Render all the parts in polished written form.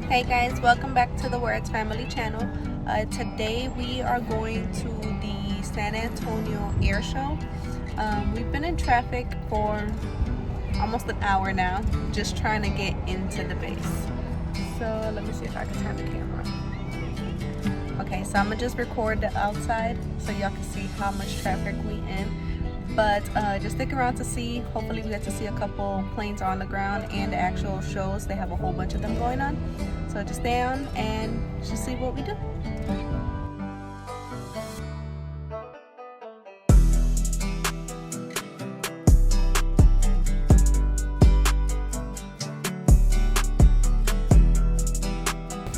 Hey guys, welcome back to the Words Family channel. Today we are going to the San Antonio Airshow. We've been in traffic for almost an hour now, just trying to get into the base. So let me see if I can turn the camera. Okay, so I'm gonna just record the outside so y'all can see how much traffic we in. But just stick around to see. Hopefully we get to see a couple planes on the ground and the actual shows. They have a whole bunch of them going on. So just stay on and just see what we do.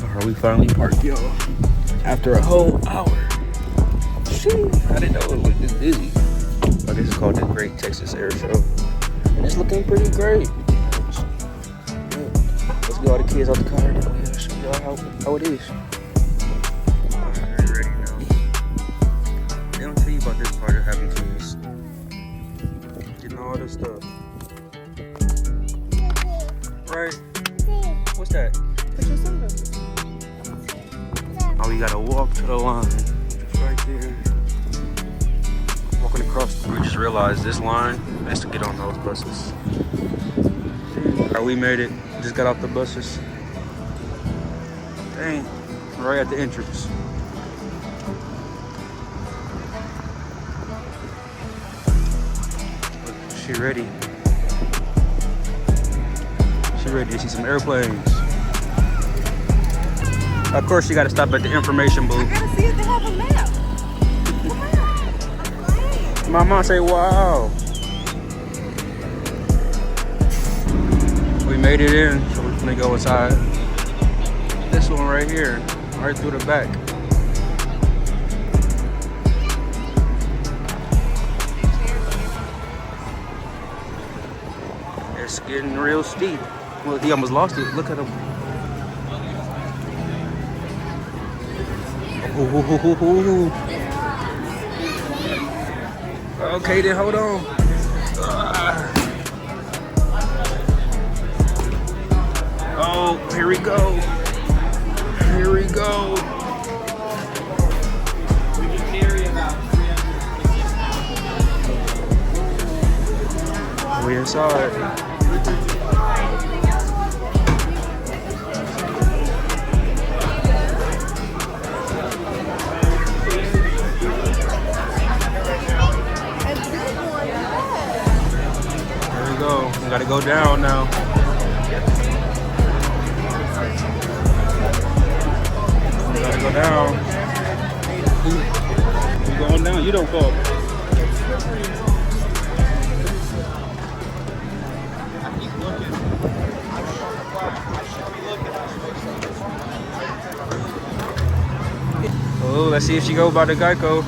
Alright, we finally parked, y'all. After a whole hour. Sheesh, I didn't know it was this busy. But this is called the Great Texas Air Show. And it's looking pretty great. Let's get all the kids out the car and we'll show y'all how it is. Alright, you ready now? They don't tell you about this part of having kids. Getting all this stuff. Right? What's that? Put your sunglasses. Oh, we gotta walk to the line. Just right there. Walking across, we just realized this line has to get on those buses. Alright, we made it. Just got off the buses. Dang, right at the entrance. She ready. She ready to see some airplanes. Of course, you gotta stop at the information booth. I gotta see if they have a map. Come on. My mom say, wow. We made it in, so we're gonna go inside. This one right here, right through the back. It's getting real steep. Well, he almost lost it. Look at him. Ooh. Okay, then hold on. Oh, here we go. Here we go. We inside. We gotta go down now. We gotta go down. You going down? You don't fall. Oh, let's see if she go by the Geico.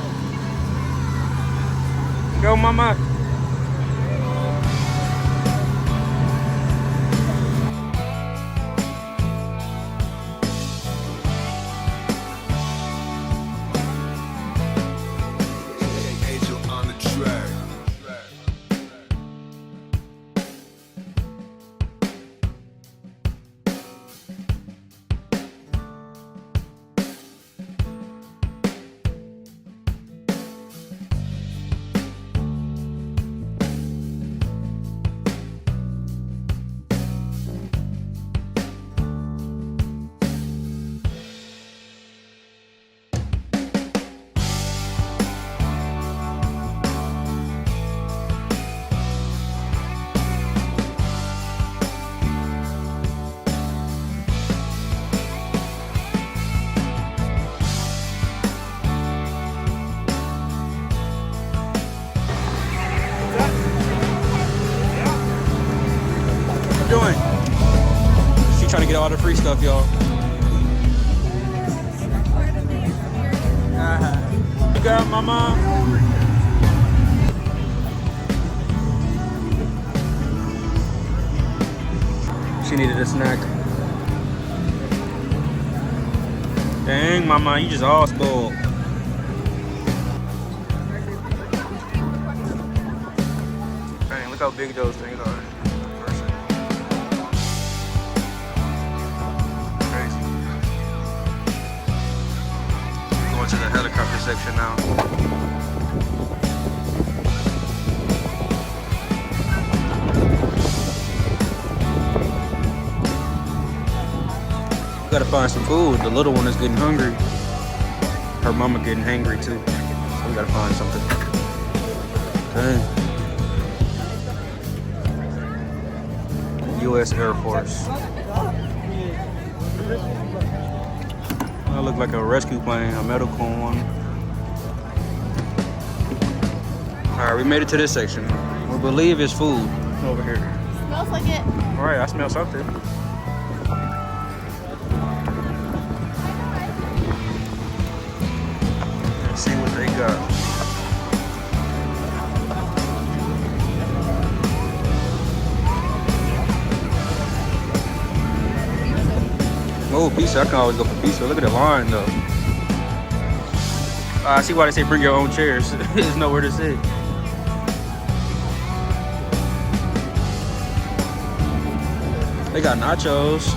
Go, mama. Doing? She trying to get all the free stuff, y'all. You got mama. She needed a snack. Dang, mama, you just all spoiled. Dang, look how big those things are. Crazy. section now. We gotta find some food. The little one is getting hungry. Her mama getting hangry too. So we gotta find something. Dang. U.S. Air Force. That look like a rescue plane, a medical one. Alright, we made it to this section. We believe it's food over here. Smells like it. Alright, I smell something. Let's see what they got. Oh, pizza. I can always go for pizza. Look at the line, though. I see why they say bring your own chairs. There's nowhere to sit. They got nachos.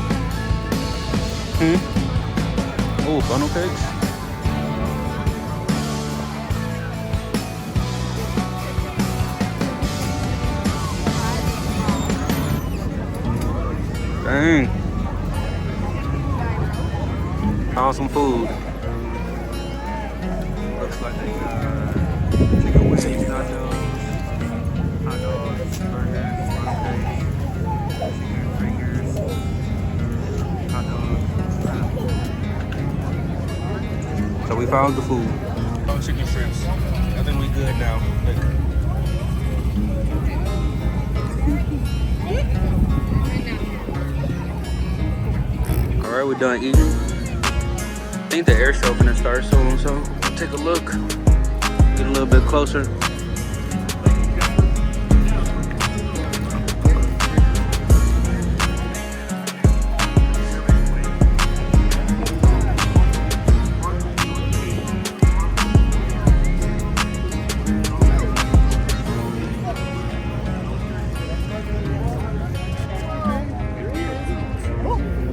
Oh, funnel cakes. Dang. Found some food. Looks like they got chicken wings, nachos, hot dogs, burgers, funnel cakes, chicken fingers, hot dogs. So we found the food. Oh, chicken strips. I think we good now. All right, we're done eating. I think the air show gonna start soon, so we'll take a look, get a little bit closer.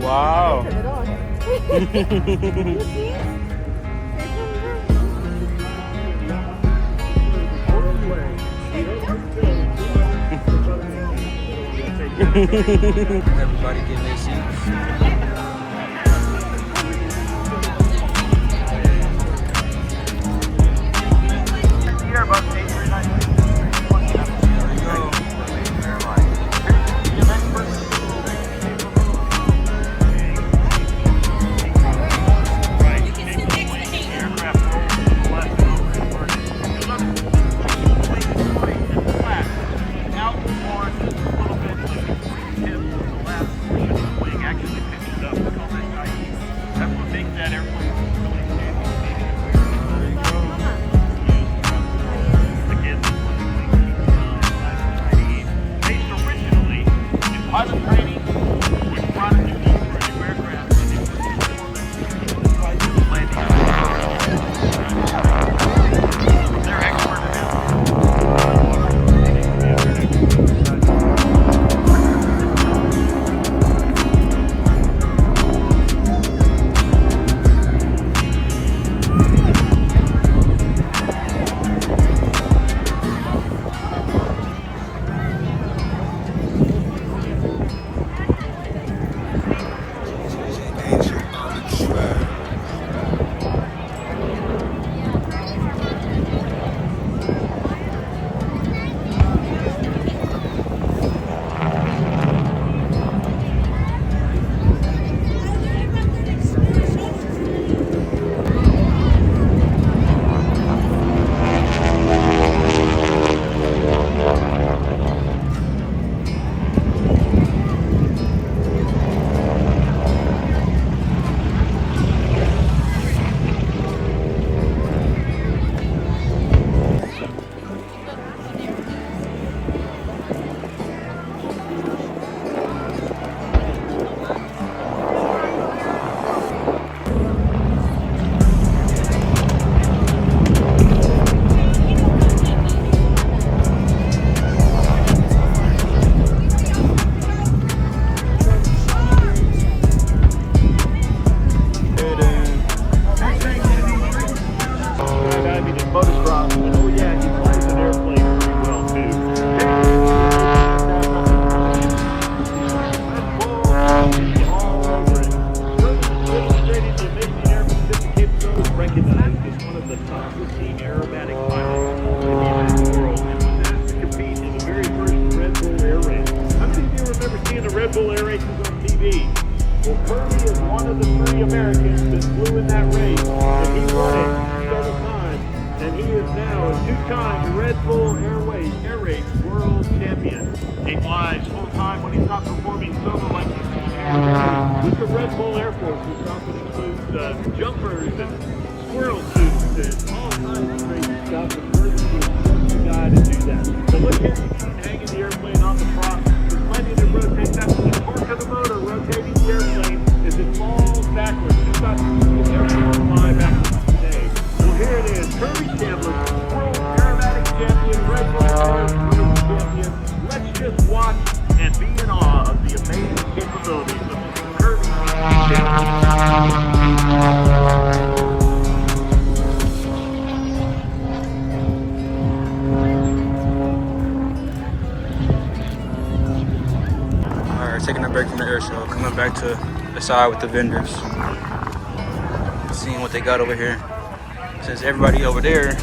Wow. Everybody getting their seats. Actually Well, Kari is one of the 3 Americans that flew in that race, and he won it 7 times, and he is now a 2-time Red Bull Air Race World Champion. He flies full-time when he's not performing solo like he's doing here today with the Red Bull Air Force, which often includes jumpers and squirrel suits and all kinds of crazy stuff. And Kari's the guy to do that. So look here, hanging the airplane on the prop. There's plenty to rotate. That's the torque of the motor rotating the airplane as it falls backwards. Just about to fly backwards today. Well, here it is. Kari Chandler, World Aerobatic Champion, Red Bull Air Race Champion. Let's just watch and be in awe of the amazing capabilities of Kari Chandler. Taking a break from the air show, coming back to the side with the vendors, seeing what they got over here. Since everybody over there,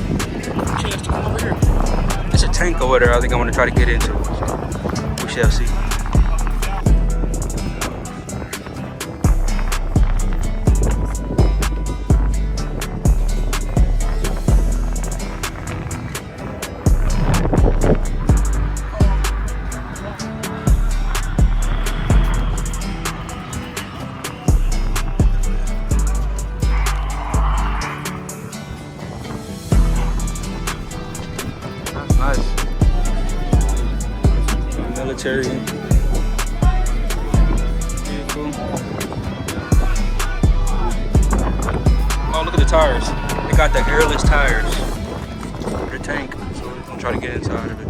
chance to come over here. There's a tank over there I think I want to try to get into, so we shall see. Nice. Military vehicle. Oh, look at the tires. They got the airless tires for the tank. So we're gonna try to get inside of it.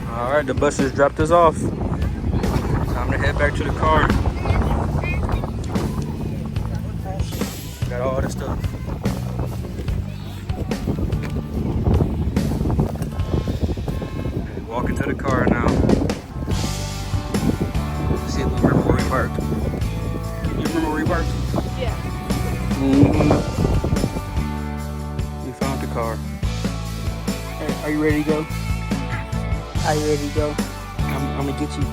Alright, the bus has dropped us off. Time to head back to the car. Got all the stuff. Walking to the car now. Let's see if we remember where we parked. You remember where we parked? Yeah. We found the car. Are you ready to go? Are you ready to go? I'm gonna get you.